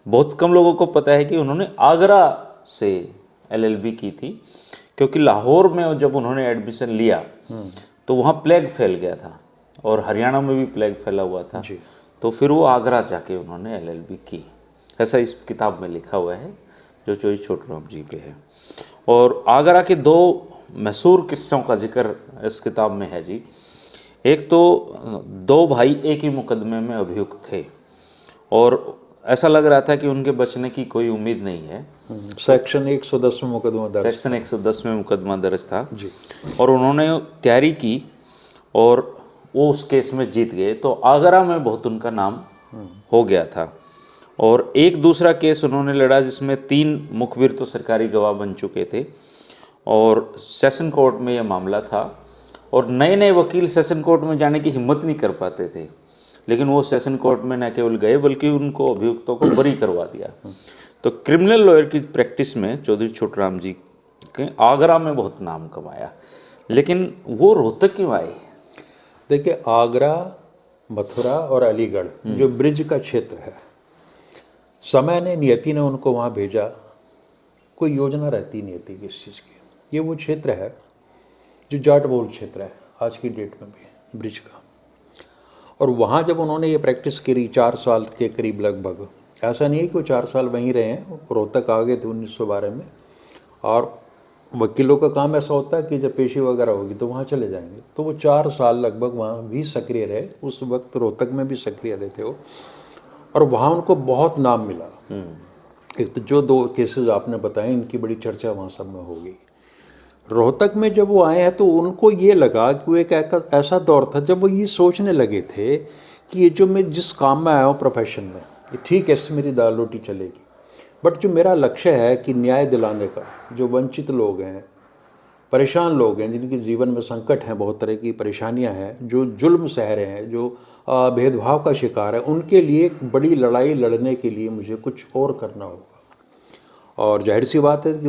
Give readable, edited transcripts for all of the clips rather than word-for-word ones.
बहुत कम लोगों को पता है कि उन्होंने आगरा से एलएलबी की थी, क्योंकि लाहौर में जब उन्होंने एडमिशन लिया तो वहाँ प्लेग फैल गया था और हरियाणा में भी प्लेग फैला हुआ था। जी। तो फिर वो आगरा जाके उन्होंने एलएलबी की, ऐसा इस किताब में लिखा हुआ है जो चौधरी छोटूराम जी पे है। और आगरा के दो मशहूर किस्सों का जिक्र इस किताब में है जी। एक तो दो भाई एक ही मुकदमे में अभियुक्त थे और ऐसा लग रहा था कि उनके बचने की कोई उम्मीद नहीं है। सेक्शन 110 में मुकदमा दर्ज सेक्शन 110 में मुकदमा दर्ज था जी। और उन्होंने तैयारी की और वो उस केस में जीत गए, तो आगरा में बहुत उनका नाम हो गया था। और एक दूसरा केस उन्होंने लड़ा जिसमें 3 मुखबिर तो सरकारी गवाह बन चुके थे और सेशन कोर्ट में यह मामला था। और नए नए वकील सेशन कोर्ट में जाने की हिम्मत नहीं कर पाते थे, लेकिन वो सेशन कोर्ट में न केवल गए बल्कि उनको अभियुक्तों को बरी करवा दिया। तो क्रिमिनल लॉयर की प्रैक्टिस में चौधरी छोटूराम जी के आगरा में बहुत नाम कमाया, लेकिन वो रोहतक क्यों आए? देखिए, आगरा, मथुरा और अलीगढ़ जो ब्रिज का क्षेत्र है, समय ने, नियति ने उनको वहाँ भेजा। कोई योजना रहती नहीं थी किस चीज़ की। ये वो क्षेत्र है जो जाट बहुल क्षेत्र है आज की डेट में भी, ब्रिज का। और वहाँ जब उन्होंने ये प्रैक्टिस करी 4 साल के करीब लगभग, ऐसा नहीं है कि वो 4 साल वहीं रहे हैं, रोहतक आ गए थे 1912 में। और वकीलों का काम ऐसा होता है कि जब पेशी वगैरह होगी तो वहाँ चले जाएंगे। तो वो 4 साल लगभग वहाँ भी सक्रिय रहे, उस वक्त रोहतक में भी सक्रिय रहे थे वो। और वहाँ उनको बहुत नाम मिला। एक तो जो 2 केसेस आपने बताए, इनकी बड़ी चर्चा वहाँ सब में होगी। रोहतक में जब वो आए हैं तो उनको ये लगा कि वो एक ऐसा दौर था जब वो ये सोचने लगे थे कि ये जो मैं जिस काम में आया हूँ प्रोफेशन में, ये ठीक है, इससे मेरी दाल रोटी चलेगी, बट जो मेरा लक्ष्य है कि न्याय दिलाने का, जो वंचित लोग हैं, परेशान लोग हैं, जिनके जीवन में संकट हैं, बहुत तरह की परेशानियां हैं, जो जुल्म सह रहे हैं, जो भेदभाव का शिकार है, उनके लिए एक बड़ी लड़ाई लड़ने के लिए मुझे कुछ और करना होगा। और जाहिर सी बात है कि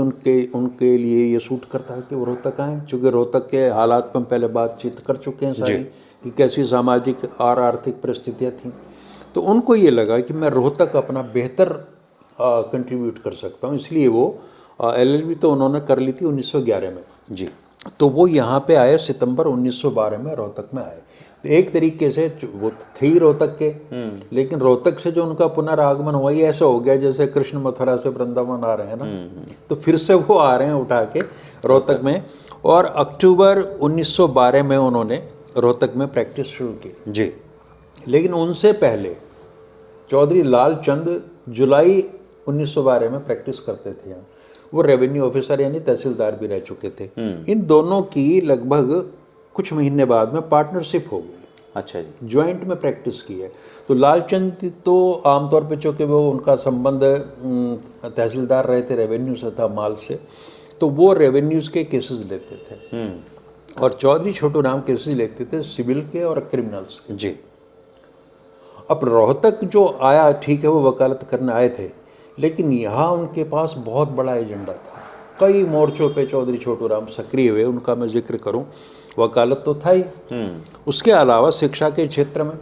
उनके लिए ये सूट करता है कि वो रोहतक आएँ, चूँकि रोहतक के हालात पर हम पहले बातचीत कर चुके हैं सारी, कि कैसी सामाजिक और आर्थिक परिस्थितियाँ थीं। तो उनको ये लगा कि मैं रोहतक अपना बेहतर कंट्रीब्यूट कर सकता हूँ, इसलिए वो एलएलबी तो उन्होंने कर ली थी 1911 में जी। तो वो यहाँ पे आए सितंबर 1912 में रोहतक में आए। तो एक तरीके से वो थे ही रोहतक के, लेकिन रोहतक से जो उनका पुनरागमन हुआ ये ऐसा हो गया जैसे कृष्ण मथुरा से वृंदावन आ रहे हैं ना, तो फिर से वो आ रहे हैं उठा के रोहतक में। और अक्टूबर 1912 में उन्होंने रोहतक में प्रैक्टिस शुरू की जी। लेकिन उनसे पहले चौधरी लालचंद जुलाई 1912 में प्रैक्टिस करते थे यहाँ। वो रेवेन्यू ऑफिसर यानी तहसीलदार भी रह चुके थे। इन दोनों की लगभग कुछ महीने बाद में पार्टनरशिप हो गई। अच्छा जी। ज्वाइंट में प्रैक्टिस की है। तो लालचंद तो आमतौर पे चूँकि वो उनका संबंध तहसीलदार रहे थे, रेवेन्यू से था, माल से, तो वो रेवेन्यूज़ के केसेस लेते थे और चौधरी छोटूराम केसेस लेते थे सिविल के और क्रिमिनल्स के। जी। अब रोहतक जो आया, ठीक है, वो वकालत करने आए थे, लेकिन यहाँ उनके पास बहुत बड़ा एजेंडा था। कई मोर्चों पे चौधरी छोटूराम सक्रिय हुए, उनका मैं जिक्र करूं, वकालत तो था ही, उसके अलावा शिक्षा के क्षेत्र में,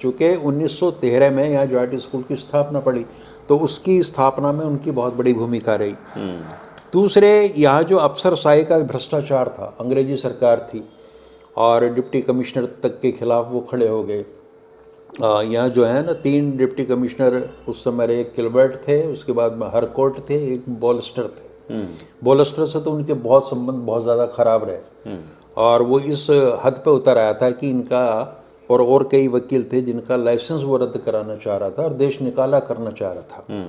चूँकि 1913 में यहाँ जाट स्कूल की स्थापना पड़ी, तो उसकी स्थापना में उनकी बहुत बड़ी भूमिका रही। दूसरे, यहाँ जो अफसरशाही का भ्रष्टाचार था, अंग्रेजी सरकार थी और डिप्टी कमिश्नर तक के खिलाफ वो खड़े हो गए। यहाँ जो है ना 3 डिप्टी कमिश्नर उस समय, एक किल्बर्ट थे, उसके बाद में हरकोर्ट थे, एक बॉलस्टर थे। बॉलस्टर से तो उनके बहुत संबंध बहुत ज़्यादा खराब रहे और वो इस हद पे उतर आया था कि इनका और कई वकील थे जिनका लाइसेंस वो रद्द कराना चाह रहा था और देश निकाला करना चाह रहा था।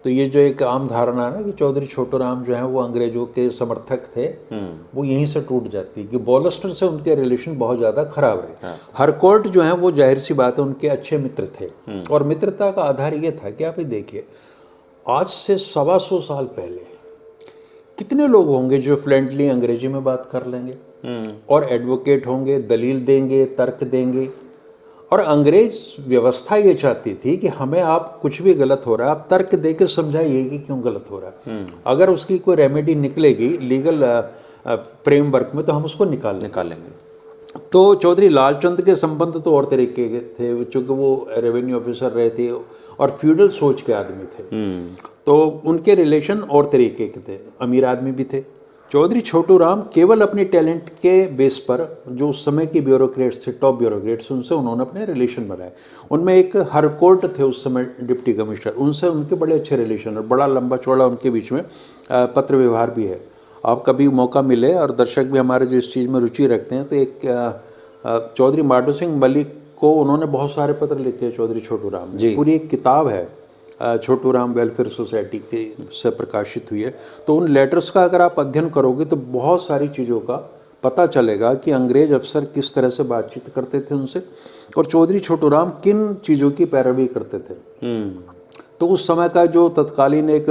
तो ये जो एक आम धारणा है ना कि चौधरी छोटूराम जो है वो अंग्रेजों के समर्थक थे, वो यहीं से टूट जाती है कि बॉलस्टर से उनके रिलेशन बहुत ज़्यादा खराब रहे। हरकोर्ट जो है वो जाहिर सी बात है उनके अच्छे मित्र थे और मित्रता का आधार ये था कि आप ये देखिए, आज से 125 साल पहले कितने लोग होंगे जो फ्लुएंटली अंग्रेजी में बात कर लेंगे और एडवोकेट होंगे, दलील देंगे, तर्क देंगे। और अंग्रेज व्यवस्था ये चाहती थी कि हमें आप कुछ भी गलत हो रहा है आप तर्क दे के समझाइए कि क्यों गलत हो रहा है। अगर उसकी कोई रेमेडी निकलेगी लीगल फ्रेमवर्क में तो हम उसको निकाल लेंगे। तो चौधरी लालचंद के संबंध तो और तरीके के थे, चूँकि वो रेवेन्यू ऑफिसर रहे थे और फ्यूडल सोच के आदमी थे। तो उनके रिलेशन और तरीके के थे, अमीर आदमी भी थे। चौधरी छोटू राम केवल अपने टैलेंट के बेस पर जो उस समय के ब्यूरोक्रेट्स थे, टॉप ब्यूरोक्रेट्स, उनसे उन्होंने अपने रिलेशन बनाए। उनमें एक हरकोर्ट थे उस समय डिप्टी कमिश्नर, उनसे उनके बड़े अच्छे रिलेशन और बड़ा लंबा चौड़ा उनके बीच में पत्र व्यवहार भी है। आप कभी मौका मिले और दर्शक भी हमारे जो इस चीज़ में रुचि रखते हैं, तो एक चौधरी माधो सिंह मलिक को उन्होंने बहुत सारे पत्र लिखे चौधरी छोटू राम ने। पूरी एक किताब है छोटू राम वेलफेयर सोसाइटी के से प्रकाशित हुई है। तो उन लेटर्स का अगर आप अध्ययन करोगे तो बहुत सारी चीज़ों का पता चलेगा कि अंग्रेज अफसर किस तरह से बातचीत करते थे उनसे, और चौधरी छोटू राम किन चीज़ों की पैरवी करते थे। तो उस समय का जो तत्कालीन एक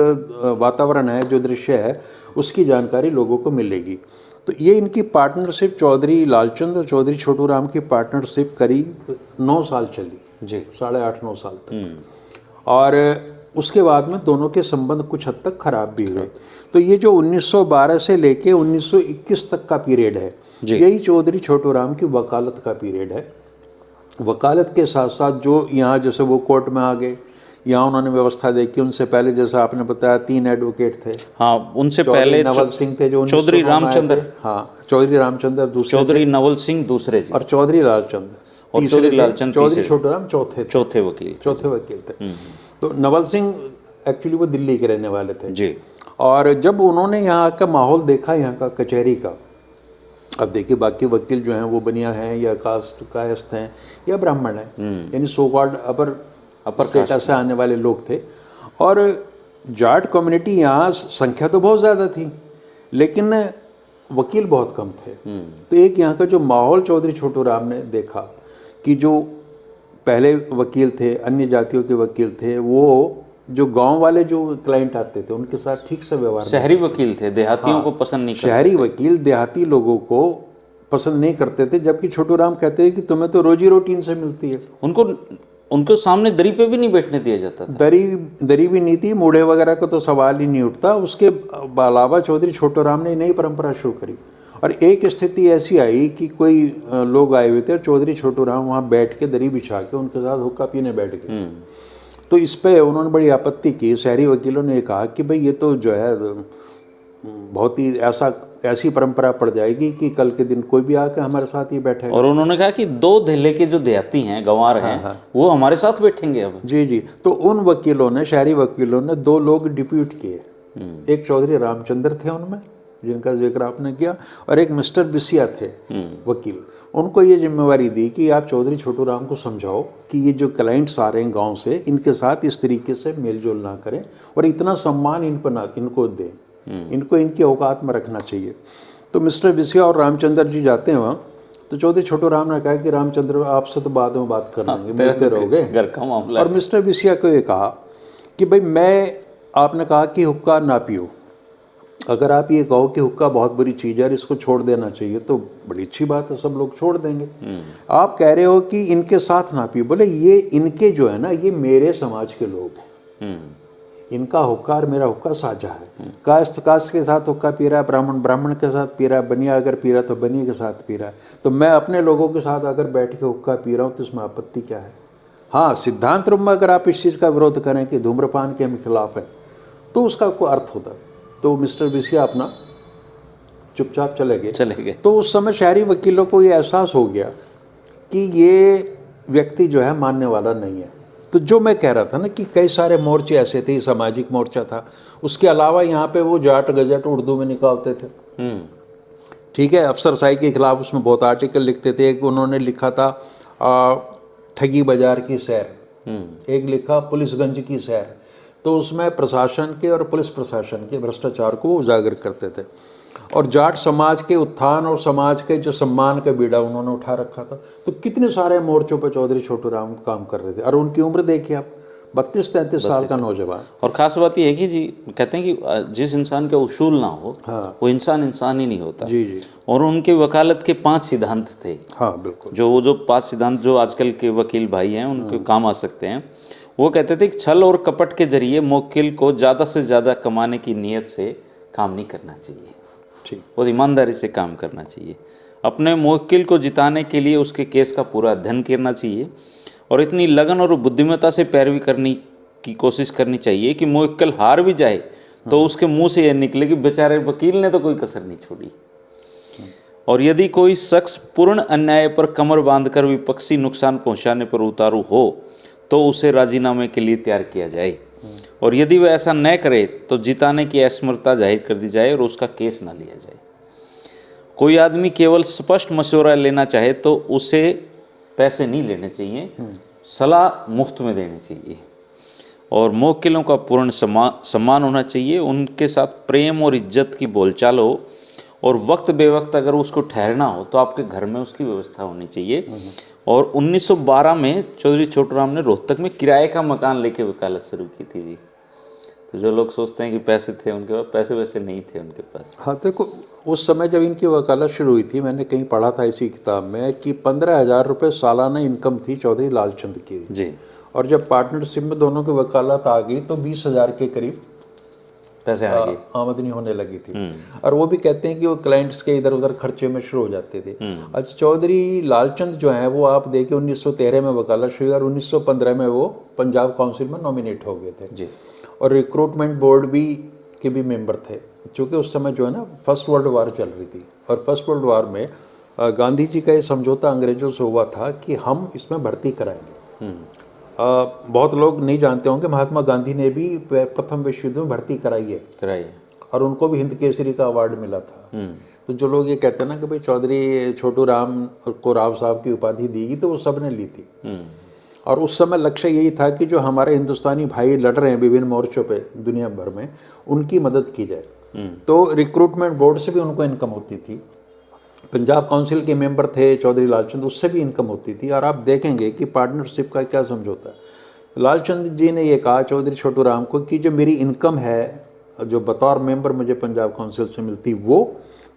वातावरण है, जो दृश्य है, उसकी जानकारी लोगों को मिलेगी। तो ये इनकी पार्टनरशिप, चौधरी लालचंद और चौधरी छोटू राम की पार्टनरशिप करीब 9 साल चली जी, 8.5-9 साल तक। और उसके बाद में दोनों के संबंध कुछ हद तक खराब भी हुए। तो ये जो 1912 से लेके 1921 तक का पीरियड है, यही चौधरी छोटू राम की वकालत का पीरियड है। वकालत के साथ साथ जो यहाँ जैसे वो कोर्ट में आ गए, यहाँ उन्होंने व्यवस्था देखी। उनसे पहले जैसा आपने बताया 3 एडवोकेट थे। हाँ, उनसे पहले नवल सिंह थे जो चौधरी रामचंद्र, हाँ चौधरी रामचंद्र दूसरे, चौधरी नवल सिंह दूसरे जी, और चौधरी लालचंद और चौधरी लालचंद चौधरी छोटू राम चौथे वकील थे। तो नवल सिंह एक्चुअली वो दिल्ली के रहने वाले थे जी। और जब उन्होंने यहाँ का माहौल देखा, यहाँ का कचहरी का, अब देखिए बाकी वकील जो हैं वो बनिया हैं या कायस्थ हैं या ब्राह्मण हैं, यानी सो कॉल्ड अपर स्टेटस से आने वाले लोग थे। और जाट कम्युनिटी यहाँ संख्या तो बहुत ज़्यादा थी, लेकिन वकील बहुत कम थे। तो एक यहाँ का जो माहौल चौधरी छोटू राम ने देखा कि जो पहले वकील थे, अन्य जातियों के वकील थे, वो जो गांव वाले जो क्लाइंट आते थे उनके साथ ठीक से व्यवहार, शहरी वकील थे, देहातियों को पसंद नहीं करते। शहरी वकील देहाती लोगों को पसंद नहीं करते थे, जबकि छोटू राम कहते हैं कि तुम्हें तो रोजी रोटी इनसे मिलती है। उनको सामने दरी पे भी नहीं बैठने दिया जाता था। दरी भी नहीं थी, मूढ़े वगैरह का तो सवाल ही नहीं उठता। उसके अलावा चौधरी छोटू राम ने नई परंपरा शुरू करी और एक स्थिति ऐसी आई कि कोई लोग आए हुए थे और चौधरी छोटू राम वहाँ बैठ के दरी बिछा के उनके साथ हुक्का पीने बैठ गए। तो इस पे उन्होंने बड़ी आपत्ति की। शहरी वकीलों ने कहा कि भाई ये तो जो है बहुत ही ऐसी परंपरा पड़ जाएगी कि कल के दिन कोई भी आकर हमारे साथ ही बैठेगा। और उन्होंने कहा कि 2 धेले के जो देहाती हैं, गंवार हैं, वो हमारे साथ बैठेंगे अब। जी। तो उन वकीलों ने, शहरी वकीलों ने 2 लोग डिप्यूट किए। एक चौधरी रामचंद्र थे उनमें, जिनका जिक्र आपने किया, और एक मिस्टर बिसिया थे वकील। उनको ये जिम्मेवारी दी कि आप चौधरी छोटू राम को समझाओ कि ये जो क्लाइंट्स आ रहे हैं गांव से, इनके साथ इस तरीके से मेलजोल ना करें और इतना सम्मान इनको दें, इनको इनकी औकात में रखना चाहिए। तो मिस्टर बिसिया और रामचंद्र जी जाते हैं वहाँ। तो चौधरी छोटू राम ने कहा कि रामचंद्र आपसे तो बाद में बात कर लेंगे, मिलते रहोगे, घर का मामला। और मिस्टर बिसिया को ये कहा कि भाई आपने कहा कि हुक्का ना पियो, अगर आप ये कहो कि हुक्का बहुत बुरी चीज़ है और इसको छोड़ देना चाहिए तो बड़ी अच्छी बात है, सब लोग छोड़ देंगे। आप कह रहे हो कि इनके साथ ना पियो, बोले ये इनके जो है ना, ये मेरे समाज के लोग हैं, इनका हुक्का और मेरा हुक्का साझा है। कास्ट के साथ हुक्का पी रहा है, ब्राह्मण के साथ पी रहा है, बनिया अगर पी रहा है तो बनिया के साथ पी रहा है, तो मैं अपने लोगों के साथ अगर बैठ के हुक्का पी रहा हूँ तो इसमें आपत्ति क्या है। हाँ, सिद्धांत रूप में अगर आप इस चीज़ का विरोध करें कि धूम्रपान के हम खिलाफ है तो उसका कोई अर्थ होता। तो मिस्टर बिसिया अपना चुपचाप चले गए। तो उस समय शहरी वकीलों को ये एहसास हो गया कि ये व्यक्ति जो है मानने वाला नहीं है। तो जो मैं कह रहा था ना कि कई सारे मोर्चे ऐसे थे, सामाजिक मोर्चा था, उसके अलावा यहाँ पे वो जाट गजट उर्दू में निकालते थे। ठीक है, अफसरशाही के खिलाफ उसमें बहुत आर्टिकल लिखते थे। एक उन्होंने लिखा था ठगी बाजार की सैर, एक लिखा पुलिसगंज की सैर। तो उसमें प्रशासन के और पुलिस प्रशासन के भ्रष्टाचार को उजागर करते थे और जाट समाज के उत्थान और समाज के जो सम्मान का बीड़ा उन्होंने उठा रखा था। तो कितने सारे मोर्चों पर चौधरी छोटू राम काम कर रहे थे और उनकी उम्र देखिए आप, 32-33 साल का नौजवान। और ख़ास बात यह है कि जी कहते हैं कि जिस इंसान का उसूल ना हो, हाँ, वो इंसान ही नहीं होता। जी। और उनके वकालत के 5 सिद्धांत थे। हाँ बिल्कुल। जो 5 सिद्धांत जो आजकल के वकील भाई हैं उनके काम आ सकते हैं। वो कहते थे कि छल और कपट के जरिए मुवक्किल को ज़्यादा से ज़्यादा कमाने की नीयत से काम नहीं करना चाहिए, ठीक, और ईमानदारी से काम करना चाहिए। अपने मुवक्किल को जिताने के लिए उसके केस का पूरा अध्ययन करना चाहिए और इतनी लगन और बुद्धिमत्ता से पैरवी करनी की कोशिश करनी चाहिए कि मुवक्किल हार भी जाए तो उसके मुंह से यह निकले कि बेचारे वकील ने तो कोई कसर नहीं छोड़ी। और यदि कोई शख्स पूर्ण अन्याय पर कमर बांधकर विपक्षी नुकसान पहुंचाने पर उतारू हो तो उसे राजीनामे के लिए तैयार किया जाए, और यदि वह ऐसा न करे तो जिताने की असमर्थता जाहिर कर दी जाए और उसका केस ना लिया जाए। कोई आदमी केवल स्पष्ट मशवरा लेना चाहे तो उसे पैसे नहीं लेने चाहिए, सलाह मुफ्त में देनी चाहिए। और मुवक्किलों का पूर्ण सम्मान होना चाहिए, उनके साथ प्रेम और इज्जत की बोलचाल हो, और वक्त बेवक्त अगर उसको ठहरना हो तो आपके घर में उसकी व्यवस्था होनी चाहिए। और 1912 में चौधरी छोटूराम ने रोहतक में किराए का मकान लेके वकालत शुरू की थी जी। तो जो लोग सोचते हैं कि पैसे थे उनके पास, पैसे वैसे नहीं थे उनके पास। हाँ देखो, उस समय जब इनकी वकालत शुरू हुई थी, मैंने कहीं पढ़ा था इसी किताब में कि 15,000 रुपये सालाना इनकम थी चौधरी लालचंद की जी। और जब पार्टनरशिप में दोनों की वकालत आ गई तो 20,000 के करीब पैसे आ गए, आमदनी होने लगी थी। और वो भी कहते हैं कि वो क्लाइंट्स के इधर उधर खर्चे में शुरू हो जाते थे। अच्छा, चौधरी लालचंद जो है वो आप देखिए 1913 में वकालत शुरू और 1915 में वो पंजाब काउंसिल में नॉमिनेट हो गए थे जी। और रिक्रूटमेंट बोर्ड भी के भी मेंबर थे, क्योंकि उस समय जो है ना फर्स्ट वर्ल्ड वार चल रही थी और फर्स्ट वर्ल्ड वार में गांधी जी का ये समझौता अंग्रेजों से हुआ था कि हम इसमें भर्ती कराएंगे। बहुत लोग नहीं जानते होंगे महात्मा गांधी ने भी प्रथम विश्व युद्ध में भर्ती कराई है और उनको भी हिंद केसरी का अवार्ड मिला था। तो जो लोग ये कहते हैं ना कि भाई चौधरी छोटू राम को राव साहब की उपाधि दी गई, तो वो सब ने ली थी। और उस समय लक्ष्य यही था कि जो हमारे हिंदुस्तानी भाई लड़ रहे हैं विभिन्न मोर्चों पे दुनिया भर में, उनकी मदद की जाए। तो रिक्रूटमेंट बोर्ड से भी उनको इनकम होती थी, पंजाब काउंसिल के मेंबर थे चौधरी लालचंद, उससे भी इनकम होती थी। और आप देखेंगे कि पार्टनरशिप का क्या समझौता है। लालचंद जी ने ये कहा चौधरी छोटू राम को कि जो मेरी इनकम है जो बतौर मेंबर मुझे पंजाब काउंसिल से मिलती वो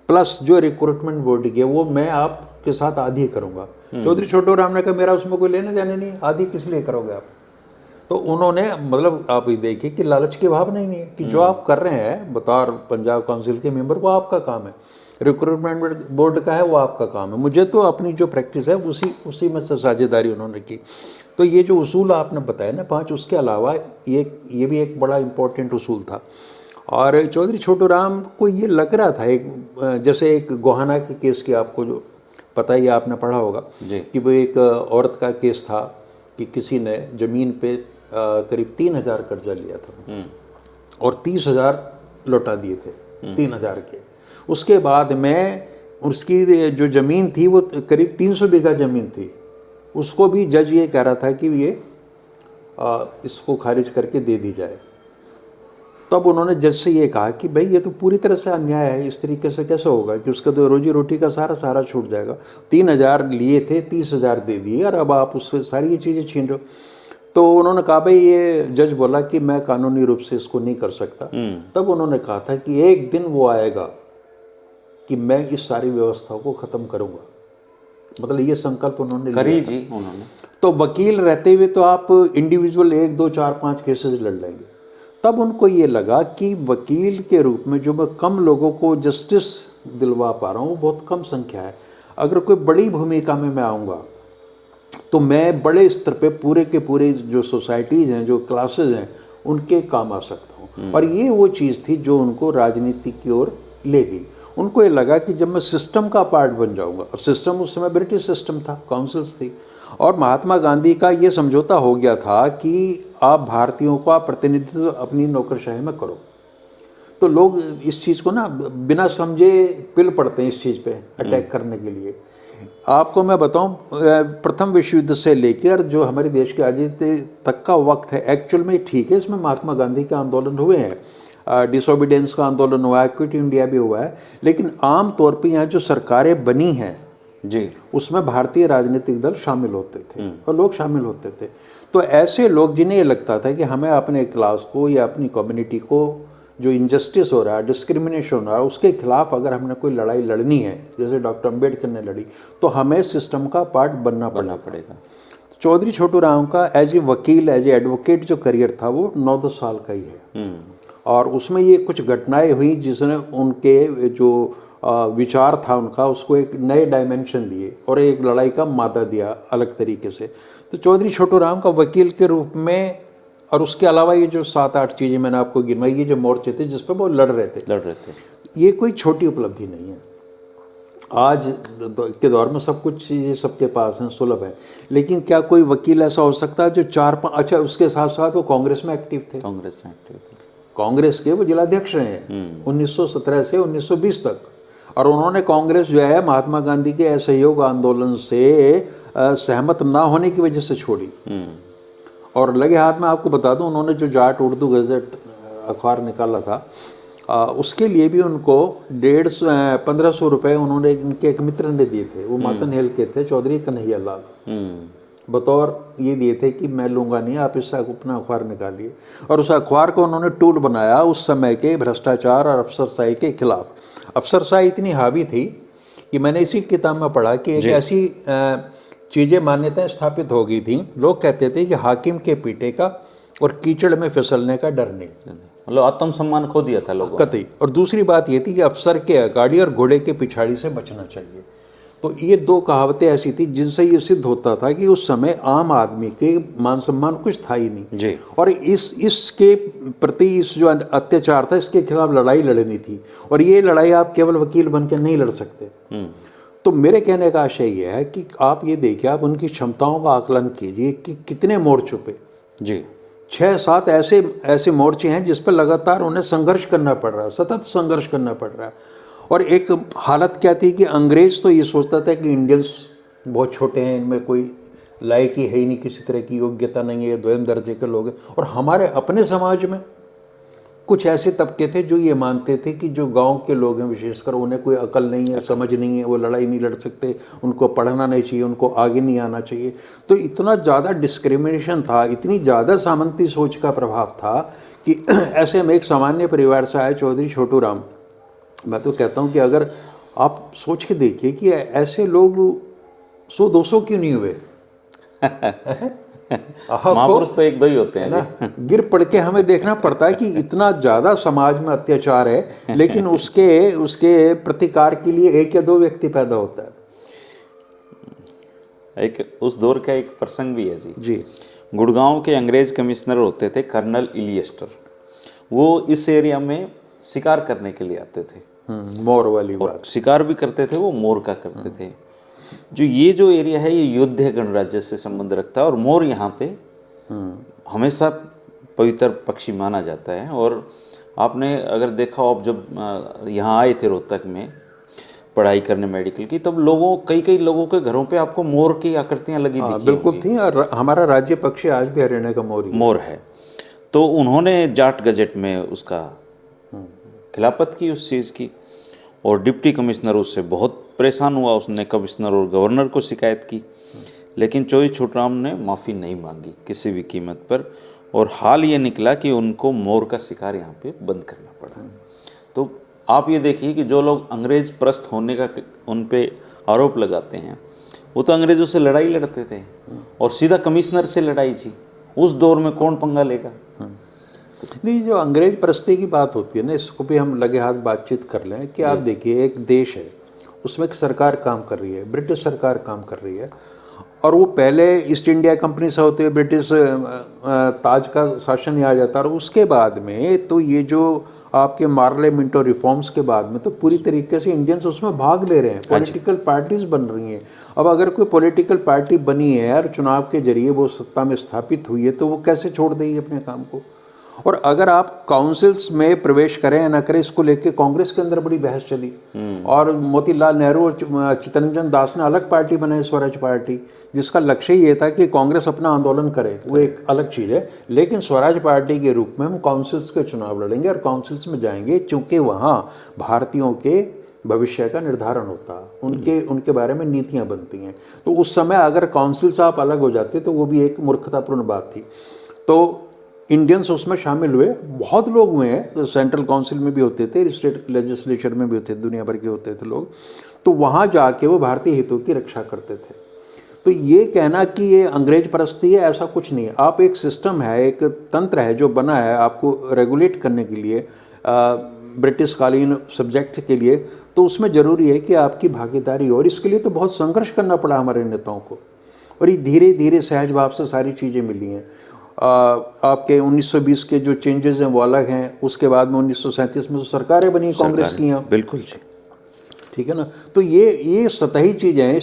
प्लस जो रिक्रूटमेंट बोर्ड की है वो मैं आपके साथ आधी करूँगा। चौधरी छोटू राम ने कहा मेरा उसमें कोई लेने देने नहीं, आधी किस लिए करोगे आप। तो उन्होंने मतलब आप ये देखिए कि लालच की भावना ही नहीं है कि जो आप कर रहे हैं बतौर पंजाब काउंसिल के मेंबर वो आपका काम है, रिक्रूटमेंट बोर्ड का है वो आपका काम है, मुझे तो अपनी जो प्रैक्टिस है उसी में से साझेदारी उन्होंने की। तो ये जो उसूल आपने बताया ना 5, उसके अलावा ये भी एक बड़ा इम्पोर्टेंट उसूल था। और चौधरी छोटू राम को ये लग रहा था एक जैसे एक गोहाना के केस की आपको जो पता ही आपने पढ़ा होगा कि वो एक औरत का केस था कि किसी ने ज़मीन पे करीब 3,000 कर्जा लिया था और 30,000 लौटा दिए थे 3,000 के। उसके बाद में उसकी जो ज़मीन थी वो करीब 300 बीघा ज़मीन थी, उसको भी जज ये कह रहा था कि ये इसको खारिज करके दे दी जाए। तब उन्होंने जज से ये कहा कि भाई ये तो पूरी तरह से अन्याय है, इस तरीके से कैसे होगा कि उसका तो रोजी रोटी का सारा छूट जाएगा। 3,000 लिए थे, 30,000 दे दिए और अब आप उससे सारी ये चीज़ें छीन रहे हो। तो उन्होंने कहा भाई ये जज बोला कि मैं कानूनी रूप से इसको नहीं कर सकता। तब उन्होंने कहा था कि एक दिन वो आएगा कि मैं इस सारी व्यवस्था को ख़त्म करूँगा, मतलब ये संकल्प उन्होंने करी जी उन्होंने। तो वकील रहते हुए तो आप इंडिविजुअल 1, 2, 4, 5 केसेस लड़ लेंगे। तब उनको ये लगा कि वकील के रूप में जो मैं कम लोगों को जस्टिस दिलवा पा रहा हूँ वो बहुत कम संख्या है। अगर कोई बड़ी भूमिका में मैं आऊँगा तो मैं बड़े स्तर पे पूरे के पूरे जो सोसाइटीज़ हैं, जो क्लासेज हैं, उनके काम आ सकता हूँ। और ये वो चीज़ थी जो उनको राजनीति की ओर ले गई। उनको ये लगा कि जब मैं सिस्टम का पार्ट बन जाऊँगा, और सिस्टम उस समय ब्रिटिश सिस्टम था, काउंसिल्स थी, और महात्मा गांधी का ये समझौता हो गया था कि आप भारतीयों का प्रतिनिधित्व अपनी नौकरशाही में करो। तो लोग इस चीज़ को ना बिना समझे पिल पड़ते हैं इस चीज़ पे अटैक करने के लिए। आपको मैं बताऊं, प्रथम विश्व युद्ध से लेकर जो हमारे देश की आज़ादी तक का वक्त है, एक्चुअल में ठीक है, इसमें महात्मा गांधी के आंदोलन हुए हैं, डिसोबीडियंस का आंदोलन हुआ है, क्विट इंडिया भी हुआ है, लेकिन आम तौर पे यहाँ जो सरकारें बनी हैं जी उसमें भारतीय राजनीतिक दल शामिल होते थे और लोग शामिल होते थे। तो ऐसे लोग जिन्हें ये लगता था कि हमें अपने क्लास को या अपनी कम्युनिटी को जो इनजस्टिस हो रहा है, डिस्क्रिमिनेशन हो रहा है, उसके खिलाफ अगर हमने कोई लड़ाई लड़नी है, जैसे डॉक्टर अम्बेडकर ने लड़ी, तो हमें सिस्टम का पार्ट बनना पड़ेगा। चौधरी छोटू राम का एज ए वकील, एज ए एडवोकेट जो करियर था वो 9-10 साल का ही है। और उसमें ये कुछ घटनाएं हुई जिसने उनके जो विचार था उनका उसको एक नए डायमेंशन दिए और एक लड़ाई का मादा दिया अलग तरीके से। तो चौधरी छोटू राम का वकील के रूप में और उसके अलावा ये जो 7-8 चीज़ें मैंने आपको गिनवाई, ये जो मोर्चे थे जिस पर वो लड़ रहे थे, ये कोई छोटी उपलब्धि नहीं है। आज के दौर में सब कुछ चीज़ें सबके पास हैं, सुलभ है, लेकिन क्या कोई वकील ऐसा हो सकता है जो 4-5, अच्छा उसके साथ साथ वो कांग्रेस में एक्टिव थे, कांग्रेस के वो जिलाध्यक्ष रहे हैं 1917 से 1920 तक, और उन्होंने कांग्रेस जो है महात्मा गांधी के असहयोग आंदोलन से सहमत ना होने की वजह से छोड़ी। और लगे हाथ में आपको बता दूं, उन्होंने जो जाट उर्दू गज़ट अखबार निकाला था, उसके लिए भी उनको 1500 रुपये उन्होंने इनके एक मित्र ने दिए थे, वो मातन हेल के थे, चौधरी कन्हैया लाल, बतौर ये दिए थे कि मैं लूँगा नहीं, आप इससे अपना अखबार निकालिए। और उस अखबार को उन्होंने टूल बनाया उस समय के भ्रष्टाचार और अफसरशाही के खिलाफ। अफसरशाही इतनी हावी थी कि मैंने इसी किताब में पढ़ा कि एक ऐसी चीज़ें मान्यताएं स्थापित हो गई थी, लोग कहते थे कि हाकिम के पीटे का और कीचड़ में फिसलने का डर नहीं, मतलब आत्मसम्मान खो दिया था लोगों कतई। और दूसरी बात ये थी कि अफसर के अगाड़ी और घोड़े के पिछाड़ी से बचना चाहिए। तो ये दो कहावतें ऐसी थी जिनसे ये सिद्ध होता था कि उस समय आम आदमी के मान सम्मान कुछ था ही नहीं जी। और इसके प्रति इस जो अत्याचार था इसके खिलाफ लड़ाई लड़नी थी, और ये लड़ाई आप केवल वकील बन के नहीं लड़ सकते। तो मेरे कहने का आशय ये है कि आप ये देखिए, आप उनकी क्षमताओं का आकलन कीजिए कि कितने मोर्चों पे, जी 6-7 ऐसे मोर्चे हैं जिस पर लगातार उन्हें संघर्ष करना पड़ रहा है, सतत संघर्ष करना पड़ रहा है। और एक हालत क्या थी कि अंग्रेज तो ये सोचता था कि इंडियंस बहुत छोटे हैं, इनमें कोई लायकी है ही नहीं, किसी तरह की योग्यता नहीं है, ये द्वयम दर्जे के लोग हैं। और हमारे अपने समाज में कुछ ऐसे तबके थे जो ये मानते थे कि जो गांव के लोग हैं विशेषकर, उन्हें कोई अकल नहीं है, समझ नहीं है, वो लड़ाई नहीं लड़ सकते, उनको पढ़ना नहीं चाहिए, उनको आगे नहीं आना चाहिए। तो इतना ज़्यादा डिस्क्रिमिनेशन था, इतनी ज़्यादा सामंती सोच का प्रभाव था कि ऐसे में एक सामान्य परिवार से आए चौधरी छोटू राम, मैं तो कहता हूँ कि अगर आप सोच के देखिए कि ऐसे लोग 100-200 क्यों नहीं हुए। महापुरुष तो 1-2 ही होते हैं ना, गिर पड़ के हमें देखना पड़ता है कि इतना ज़्यादा समाज में अत्याचार है, लेकिन उसके प्रतिकार के लिए 1 या 2 व्यक्ति पैदा होता है। एक उस दौर का एक प्रसंग भी है जी। गुड़गांव के अंग्रेज कमिश्नर होते थे कर्नल इलियस्टर, वो इस एरिया में शिकार करने के लिए आते थे। मोर वाली बात, शिकार भी करते थे, वो मोर का करते थे। जो एरिया है ये योद्ध गणराज्य से संबंध रखता है, और मोर यहाँ पे हमेशा पवित्र पक्षी माना जाता है। और आपने अगर देखा हो, आप जब यहाँ आए थे रोहतक में पढ़ाई करने मेडिकल की, तब कई लोगों के घरों पे आपको मोर की आकृतियाँ लगी दिखी बिल्कुल थी। और हमारा राज्य पक्षी आज भी हरियाणा का मोर है। तो उन्होंने जाट गजट में उसका खिलाफत की उस चीज़ की, और डिप्टी कमिश्नर उससे बहुत परेशान हुआ, उसने कमिश्नर और गवर्नर को शिकायत की, लेकिन चौधरी छोटूराम ने माफ़ी नहीं मांगी किसी भी कीमत पर। और हाल ये निकला कि उनको मोर का शिकार यहाँ पे बंद करना पड़ा। तो आप ये देखिए कि जो लोग अंग्रेज प्रस्त होने का उन पे आरोप लगाते हैं, वो तो अंग्रेज़ों से लड़ाई लड़ते थे और सीधा कमिश्नर से लड़ाई थी। उस दौर में कौन पंगा लेगा। नहीं, जो अंग्रेज परस्ती की बात होती है ना, इसको भी हम लगे हाथ बातचीत कर लें कि आप देखिए, एक देश है, उसमें एक सरकार काम कर रही है, ब्रिटिश सरकार काम कर रही है, और वो पहले ईस्ट इंडिया कंपनी से होते हुए ब्रिटिश ताज का शासन आ जाता है, और उसके बाद में तो ये जो आपके मार्ले मिंटो रिफॉर्म्स के बाद में तो पूरी तरीके से इंडियंस उसमें भाग ले रहे हैं, पॉलिटिकल पार्टीज बन रही हैं। अब अगर कोई पॉलिटिकल पार्टी बनी है और चुनाव के जरिए वो सत्ता में स्थापित हुई है, तो वो कैसे छोड़ देगी अपने काम को। और अगर आप काउंसिल्स में प्रवेश करें या ना करें, इसको लेके कांग्रेस के अंदर बड़ी बहस चली, और मोतीलाल नेहरू और चित्तरंजन दास ने अलग पार्टी बनाई, स्वराज पार्टी, जिसका लक्ष्य ये था कि कांग्रेस अपना आंदोलन करे, वो एक अलग चीज़ है। लेकिन स्वराज पार्टी के रूप में हम काउंसिल्स के चुनाव लड़ेंगे और काउंसिल्स में जाएंगे, चूँकि वहाँ भारतीयों के भविष्य का निर्धारण होता, उनके बारे में नीतियाँ बनती हैं। तो उस समय अगर काउंसिल से आप अलग हो जाते तो वो भी एक मूर्खतापूर्ण बात थी। तो इंडियंस उसमें शामिल हुए, बहुत लोग हुए हैं, सेंट्रल काउंसिल में भी होते थे, स्टेट लेजिस्लेचर में भी होते थे, दुनिया भर के होते थे लोग। तो वहाँ जाके वो भारतीय हितों की रक्षा करते थे। तो ये कहना कि ये अंग्रेज परस्ती है, ऐसा कुछ नहीं है। आप एक सिस्टम है, एक तंत्र है जो बना है आपको रेगुलेट करने के लिए, ब्रिटिश कालीन सब्जेक्ट के लिए, तो उसमें ज़रूरी है कि आपकी भागीदारी हो। और इसके लिए तो बहुत संघर्ष करना पड़ा हमारे नेताओं को, और ये धीरे धीरे सहज भाव से सारी चीज़ें मिली हैं। आपके 1920 के जो चेंजेस हैं वो अलग हैं, उसके बाद में 1937 में तो सरकारें बनी कांग्रेस की यहाँ, बिल्कुल जी। ठीक है ना। तो ये सतही चीज़ें हैं,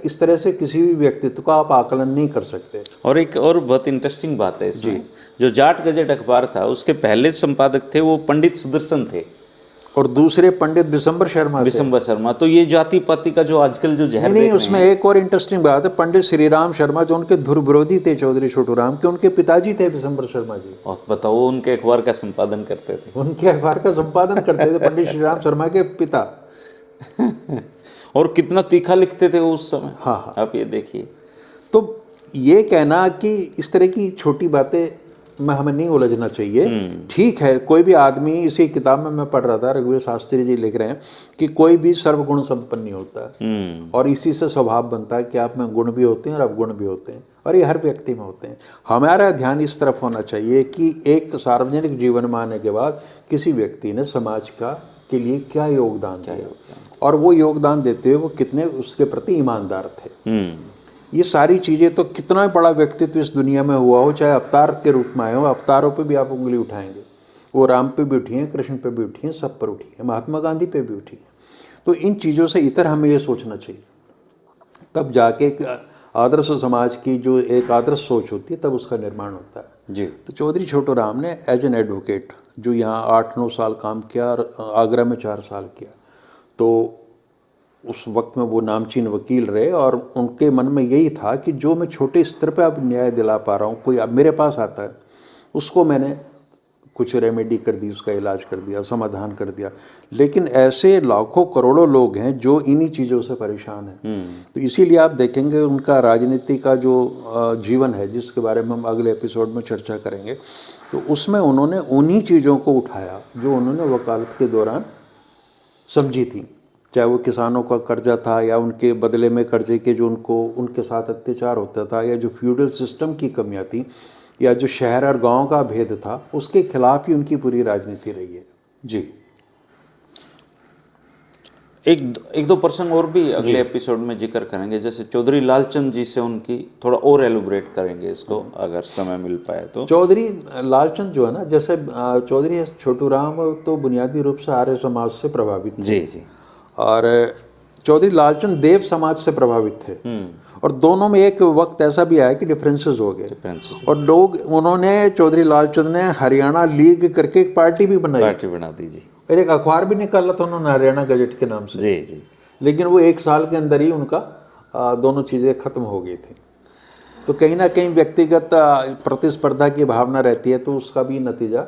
इस तरह से किसी भी व्यक्तित्व का आप आकलन नहीं कर सकते। और एक और बहुत इंटरेस्टिंग बात है इसमें, जो जाट गजेट अखबार था उसके पहले संपादक थे वो पंडित सुदर्शन थे और दूसरे पंडित बिशंबर शर्मा थे। बिशंबर शर्मा। तो ये जाति पाति का जो आजकल जो जहर नहीं, उसमें एक और इंटरेस्टिंग बात है, पंडित श्रीराम शर्मा जो उनके ध्रुव विरोधी थे चौधरी छोटू राम के, उनके पिताजी थे बिशंबर शर्मा जी। और बताओ वो उनके अखबार का संपादन करते थे। उनके अखबार का संपादन करते थे पंडित श्रीराम शर्मा के पिता। और कितना तीखा लिखते थे वो उस समय। हाँ, आप ये देखिए। तो ये कहना कि इस तरह की छोटी बातें में हमें नहीं उलझना चाहिए। ठीक है, कोई भी आदमी, इसी किताब में मैं पढ़ रहा था, रघुवीर शास्त्री जी लिख रहे हैं कि कोई भी सर्वगुण संपन्न नहीं होता है, और इसी से स्वभाव बनता है कि आप में गुण भी होते हैं और अवगुण भी होते हैं, और ये हर व्यक्ति में होते हैं। हमारा ध्यान इस तरफ होना चाहिए कि एक सार्वजनिक जीवन में आने के बाद किसी व्यक्ति ने समाज के लिए क्या योगदान दिया, और वो योगदान देते हुए वो कितने उसके प्रति ईमानदार थे। ये सारी चीज़ें, तो कितना बड़ा व्यक्तित्व इस दुनिया में हुआ हो, चाहे अवतार के रूप में आए हो, अवतारों पे भी आप उंगली उठाएंगे, वो राम पे भी उठी हैं, कृष्ण पे भी उठी हैं, सब पर उठी है, महात्मा गांधी पे भी उठी है। तो इन चीज़ों से इतर हमें ये सोचना चाहिए, तब जाके एक आदर्श समाज की जो एक आदर्श सोच होती है तब उसका निर्माण होता है जी। तो चौधरी छोटू राम ने एज एन एडवोकेट जो यहाँ 8-9 साल काम किया और आगरा में 4 साल किया, तो उस वक्त में वो नामचीन वकील रहे, और उनके मन में यही था कि जो मैं छोटे स्तर पे अब न्याय दिला पा रहा हूँ, कोई अब मेरे पास आता है उसको मैंने कुछ रेमेडी कर दी, उसका इलाज कर दिया, समाधान कर दिया। लेकिन ऐसे लाखों करोड़ों लोग हैं जो इन्हीं चीज़ों से परेशान हैं। तो इसीलिए आप देखेंगे उनका राजनीति का जो जीवन है, जिसके बारे में हम अगले एपिसोड में चर्चा करेंगे, तो उसमें उन्होंने उन्हीं चीज़ों को उठाया जो उन्होंने वकालत के दौरान समझी थी, चाहे वो किसानों का कर्जा था या उनके बदले में कर्जे के जो उनके साथ अत्याचार होता था, या जो फ्यूडल सिस्टम की कमियां थी, या जो शहर और गांव का भेद था, उसके खिलाफ ही उनकी पूरी राजनीति रही है। जी। एक दो प्रसंग और भी अगले एपिसोड में जिक्र करेंगे, जैसे चौधरी लालचंद जी से उनकी थोड़ा और एलुब्रेट करेंगे इसको, अगर समय मिल पाए तो। चौधरी लालचंद जो है ना, जैसे चौधरी छोटू राम तो बुनियादी रूप से आर्य समाज से प्रभावित थे, जी, और चौधरी लालचंद देव समाज से प्रभावित थे, और दोनों में एक वक्त ऐसा भी आया कि डिफरेंसेस हो गए, और लोग उन्होंने चौधरी लालचंद ने हरियाणा लीग करके एक पार्टी भी बना दी जी, और एक अखबार भी निकाला था उन्होंने हरियाणा गजट के नाम से। जी। लेकिन वो 1 साल के अंदर ही उनका दोनों चीज़ें खत्म हो गई थी। तो कहीं ना कहीं व्यक्तिगत प्रतिस्पर्धा की भावना रहती है, तो उसका भी नतीजा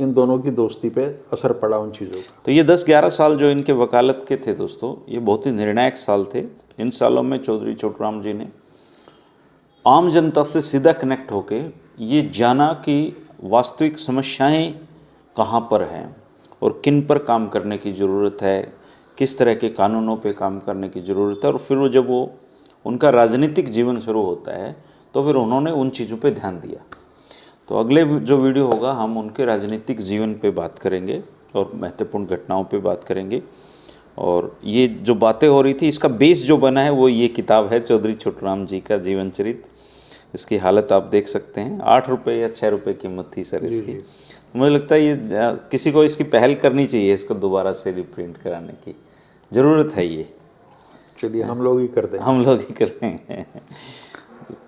इन दोनों की दोस्ती पे असर पड़ा उन चीज़ों का। तो ये 10-11 साल जो इनके वकालत के थे दोस्तों, ये बहुत ही निर्णायक साल थे। इन सालों में चौधरी छोटू राम जी ने आम जनता से सीधा कनेक्ट होके ये जाना कि वास्तविक समस्याएं कहाँ पर हैं और किन पर काम करने की ज़रूरत है, किस तरह के कानूनों पे काम करने की ज़रूरत है, और फिर जब वो उनका राजनीतिक जीवन शुरू होता है तो फिर उन्होंने उन चीज़ों पे ध्यान दिया। तो अगले जो वीडियो होगा हम उनके राजनीतिक जीवन पे बात करेंगे और महत्वपूर्ण घटनाओं पे बात करेंगे, और ये जो बातें हो रही थी इसका बेस जो बना है वो ये किताब है चौधरी छोटू राम जी का जीवन चरित्र। इसकी हालत आप देख सकते हैं, 8 रुपये या 6 रुपये कीमत थी सर इसकी। मुझे लगता है ये किसी को इसकी पहल करनी चाहिए, इसको दोबारा से रिप्रिंट कराने की ज़रूरत है। ये चलिए हम लोग ही करते हैं, हम लोग ही करते हैं।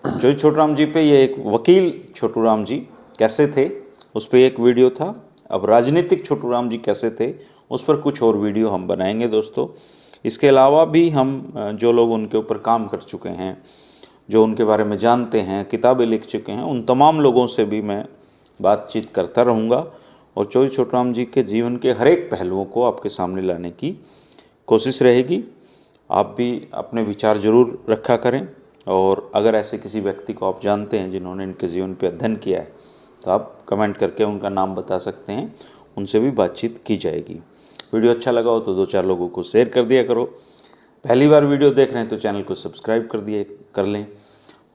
चौधरी छोटू राम जी पे ये एक वकील छोटू राम जी कैसे थे उस पर एक वीडियो था। अब राजनीतिक छोटू राम जी कैसे थे उस पर कुछ और वीडियो हम बनाएंगे दोस्तों। इसके अलावा भी हम जो लोग उनके ऊपर काम कर चुके हैं, जो उनके बारे में जानते हैं, किताबें लिख चुके हैं, उन तमाम लोगों से भी मैं बातचीत करता रहूँगा, और चौधरी छोटू राम जी के जीवन के हर एक पहलुओं को आपके सामने लाने की कोशिश रहेगी। आप भी अपने विचार जरूर रखा करें, और अगर ऐसे किसी व्यक्ति को आप जानते हैं जिन्होंने इनके जीवन पर अध्ययन किया है तो आप कमेंट करके उनका नाम बता सकते हैं, उनसे भी बातचीत की जाएगी। वीडियो अच्छा लगा हो तो 2-4 लोगों को शेयर कर दिया करो। पहली बार वीडियो देख रहे हैं तो चैनल को सब्सक्राइब कर लें,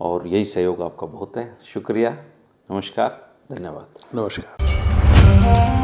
और यही सहयोग आपका बहुत है। शुक्रिया, नमस्कार, धन्यवाद। नमस्कार।